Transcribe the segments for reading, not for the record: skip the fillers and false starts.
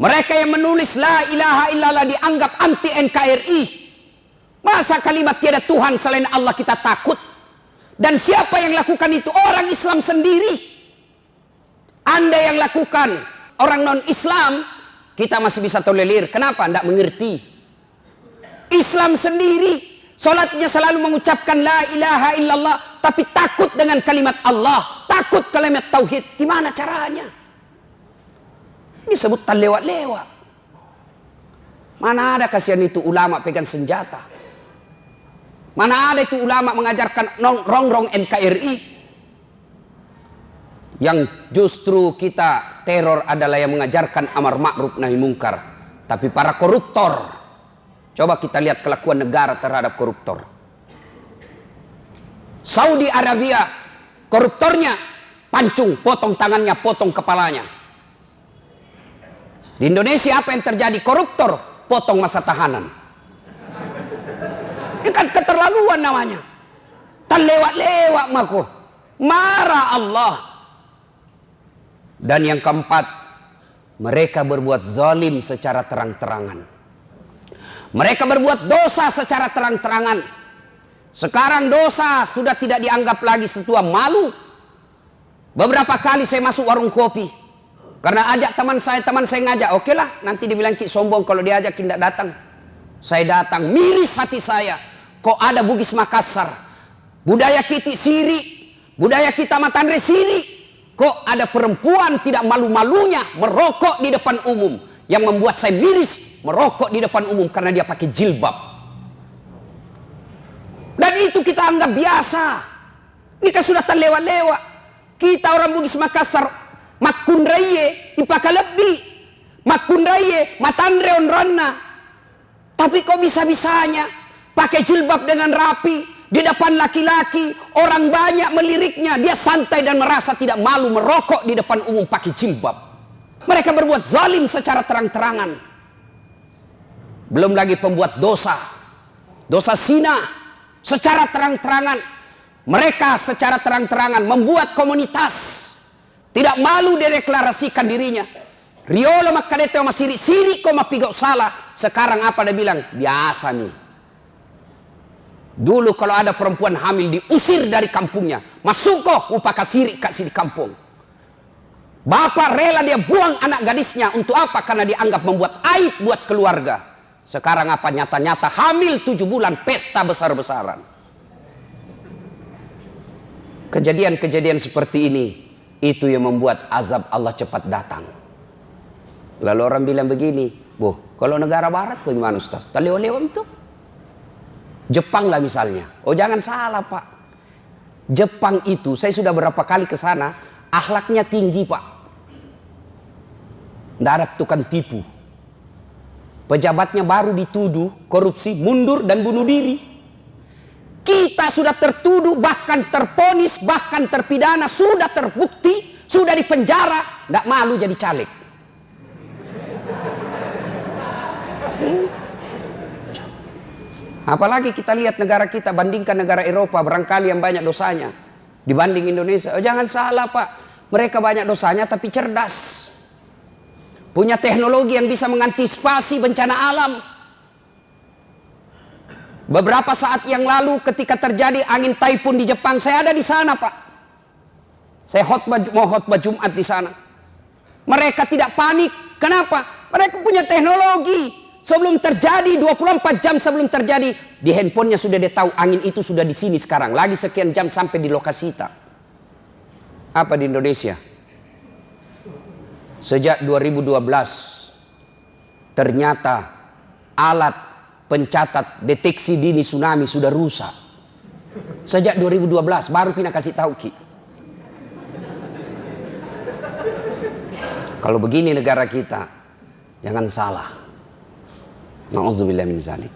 Mereka yang menulis la ilaha illallah dianggap anti NKRI. Masa kalimat tiada Tuhan selain Allah kita takut? Dan siapa yang lakukan itu? Orang Islam sendiri. Anda yang lakukan, orang non-Islam, kita masih bisa tolerir. Kenapa? Tidak mengerti. Islam sendiri, solatnya selalu mengucapkan la ilaha illallah, tapi takut dengan kalimat Allah, takut kalimat tauhid. Gimana caranya? Disebut lewat-lewat. Mana ada kasihan itu ulama pegang senjata? Mana ada itu ulama mengajarkan rongrong NKRI? Yang justru kita teror adalah yang mengajarkan amar ma'ruf nahi mungkar. Tapi para koruptor, coba kita lihat kelakuan negara terhadap koruptor. Saudi Arabia, koruptornya pancung, potong tangannya, potong kepalanya. Di Indonesia apa yang terjadi? Koruptor potong masa tahanan. Ini kan keterlaluan namanya. Tan lewat-lewat maku. Marah Allah. Dan yang keempat, mereka berbuat zalim secara terang-terangan. Mereka berbuat dosa secara terang-terangan. Sekarang dosa sudah tidak dianggap lagi sesuatu malu. Beberapa kali saya masuk warung kopi. Karena ajak teman saya ngajak. Oke lah, nanti dibilang Ki sombong kalau diajak tidak datang. Saya datang, miris hati saya. Kok ada Bugis Makassar, budaya kita siri, budaya kita Matandre siri. Kok ada perempuan tidak malu-malunya merokok di depan umum. Yang membuat saya miris, merokok di depan umum karena dia pakai jilbab. Dan itu kita anggap biasa. Ini kan sudah terlewat-lewat. Kita orang Bugis Makassar, makun raye, ipaka lebih. Makun raye, Matandre onronna. Tapi kok bisa-bisanya pakai jilbab dengan rapi di depan laki-laki, orang banyak meliriknya, dia santai dan merasa tidak malu merokok di depan umum pakai jilbab. Mereka berbuat zalim secara terang-terangan. Belum lagi pembuat dosa zina secara terang-terangan. Mereka secara terang-terangan membuat komunitas, tidak malu deklarasikan dirinya. Riolo makadete oma siri koma pigau salah. Sekarang apa dia bilang? Biasa nih. Dulu kalau ada perempuan hamil diusir dari kampungnya. Masuk kok upaka siri kasih di kampung. Bapak rela dia buang anak gadisnya. Untuk apa? Karena dianggap membuat aib buat keluarga. Sekarang apa? Nyata-nyata hamil 7 bulan pesta besar-besaran. Kejadian-kejadian seperti ini, itu yang membuat azab Allah cepat datang. Lalu orang bilang begini, kalau negara barat bagaimana Ustaz? Talewa-lewa itu? Jepang lah misalnya. Oh jangan salah Pak. Jepang itu, saya sudah berapa kali ke sana, akhlaknya tinggi Pak. Tidak ada tukang tipu. Pejabatnya baru dituduh korupsi, mundur dan bunuh diri. Kita sudah tertuduh, bahkan terponis, bahkan terpidana, sudah terbukti, sudah dipenjara, tidak malu jadi caleg. Apalagi kita lihat negara kita, bandingkan negara Eropa, barangkali yang banyak dosanya dibanding Indonesia. Oh, jangan salah Pak, mereka banyak dosanya tapi cerdas. Punya teknologi yang bisa mengantisipasi bencana alam. Beberapa saat yang lalu ketika terjadi angin taifun di Jepang, saya ada di sana Pak. Saya mau khotbah Jumat di sana. Mereka tidak panik. Kenapa? Mereka punya teknologi. Sebelum terjadi, 24 jam sebelum terjadi, di handphonenya sudah dia tahu angin itu sudah di sini sekarang. Lagi sekian jam sampai di lokasi kita. Apa di Indonesia? Sejak 2012, ternyata alat pencatat deteksi dini tsunami sudah rusak. Sejak 2012, baru Pina kasih tahu Ki. Kalau begini negara kita, jangan salah. Na'udzubillah min zalik.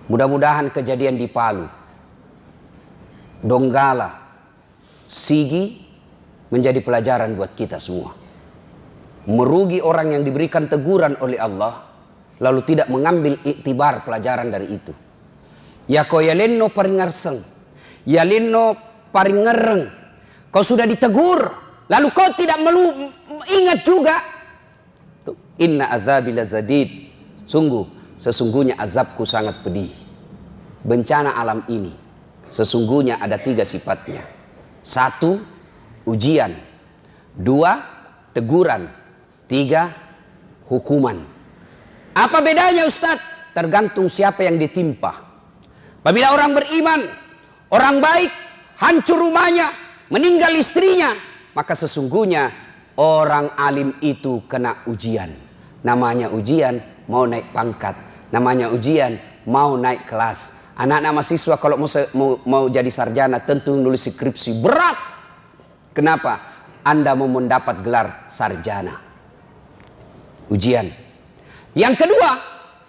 Mudah-mudahan kejadian di Palu, Donggala, Sigi menjadi pelajaran buat kita semua. Merugi orang yang diberikan teguran oleh Allah, lalu tidak mengambil iktibar pelajaran dari itu. Ya ko yalenno paringarseng, yalenno paringereng. Kau sudah ditegur, lalu kau tidak ingat juga. Inna azabi lazadid. Sesungguhnya azabku sangat pedih. Bencana alam ini sesungguhnya ada 3 sifatnya. 1, ujian. 2, teguran. 3, hukuman. Apa bedanya Ustadz? Tergantung siapa yang ditimpa. Apabila orang beriman, orang baik, hancur rumahnya, meninggal istrinya, maka sesungguhnya orang alim itu kena ujian. Namanya ujian mau naik pangkat, namanya ujian mau naik kelas. Anak-anak mahasiswa kalau mau jadi sarjana tentu nulis skripsi berat. Kenapa? Anda mau mendapat gelar sarjana. Ujian. Yang kedua,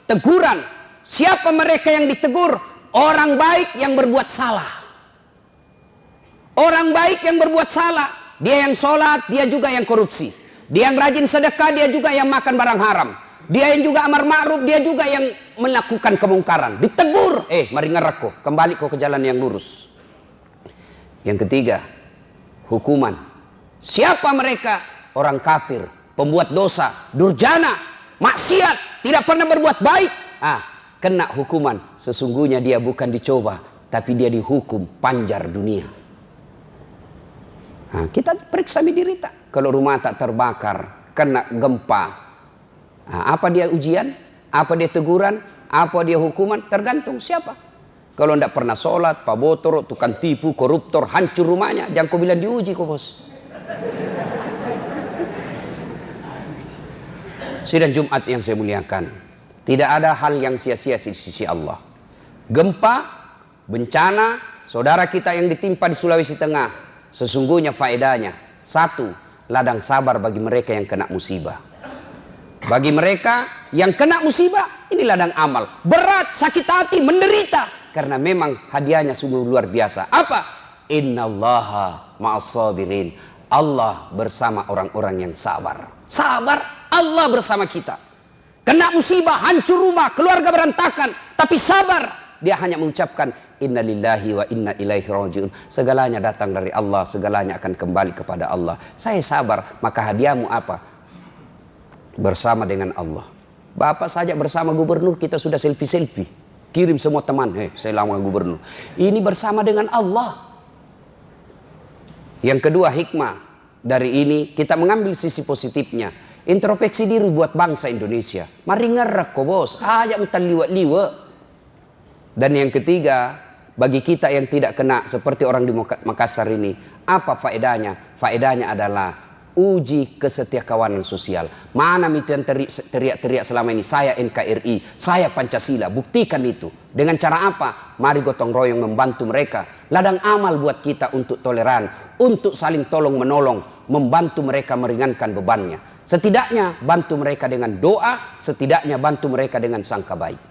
teguran. Siapa mereka yang ditegur? Orang baik yang berbuat salah. Orang baik yang berbuat salah. Dia yang sholat, dia juga yang korupsi. Dia yang rajin sedekah, dia juga yang makan barang haram. Dia yang juga amar ma'ruf, dia juga yang melakukan kemungkaran. Ditegur, mari ngerako, kembali kau ke jalan yang lurus. Yang ketiga, hukuman. Siapa mereka? Orang kafir, pembuat dosa, durjana, maksiat, tidak pernah berbuat baik. Kena hukuman. Sesungguhnya dia bukan dicoba, tapi dia dihukum panjar dunia. Kita periksa diri tak. Kalau rumah tak terbakar, kena gempa, apa dia ujian? Apa dia teguran? Apa dia hukuman? Tergantung siapa. Kalau tidak pernah sholat, pabotor, tukang tipu, koruptor, hancur rumahnya, jangan kau bilang diuji kau bos. Sidang Jumat yang saya muliakan, tidak ada hal yang sia-sia di sisi Allah. Gempa, bencana, saudara kita yang ditimpa di Sulawesi Tengah, sesungguhnya faedahnya 1, ladang sabar bagi mereka yang kena musibah. Bagi mereka yang kena musibah, ini ladang amal. Berat, sakit hati, menderita. Karena memang hadiahnya sungguh luar biasa. Apa? Innallaha ma'as-sabirin. Allah bersama orang-orang yang sabar. Sabar, Allah bersama kita. Kena musibah, hancur rumah, keluarga berantakan. Tapi sabar. Dia hanya mengucapkan inna lillahi wa inna ilaihi rajiun. Segalanya datang dari Allah, segalanya akan kembali kepada Allah. Saya sabar, maka hadiahmu apa? Bersama dengan Allah. Bapak saja bersama gubernur kita sudah selfie-selfie. Kirim semua teman, saya lama gubernur. Ini bersama dengan Allah. Yang kedua hikmah dari ini kita mengambil sisi positifnya. Introspeksi diri buat bangsa Indonesia. Mari ngerak kok bos, aja entar liwat-liwat. Dan yang ketiga, bagi kita yang tidak kena seperti orang di Makassar ini, apa faedahnya? Faedahnya adalah uji kesetiakawanan sosial. Mana itu yang teriak-teriak selama ini? Saya NKRI, saya Pancasila. Buktikan itu. Dengan cara apa? Mari gotong royong membantu mereka. Ladang amal buat kita untuk toleran, untuk saling tolong menolong, membantu mereka meringankan bebannya. Setidaknya bantu mereka dengan doa, setidaknya bantu mereka dengan sangka baik.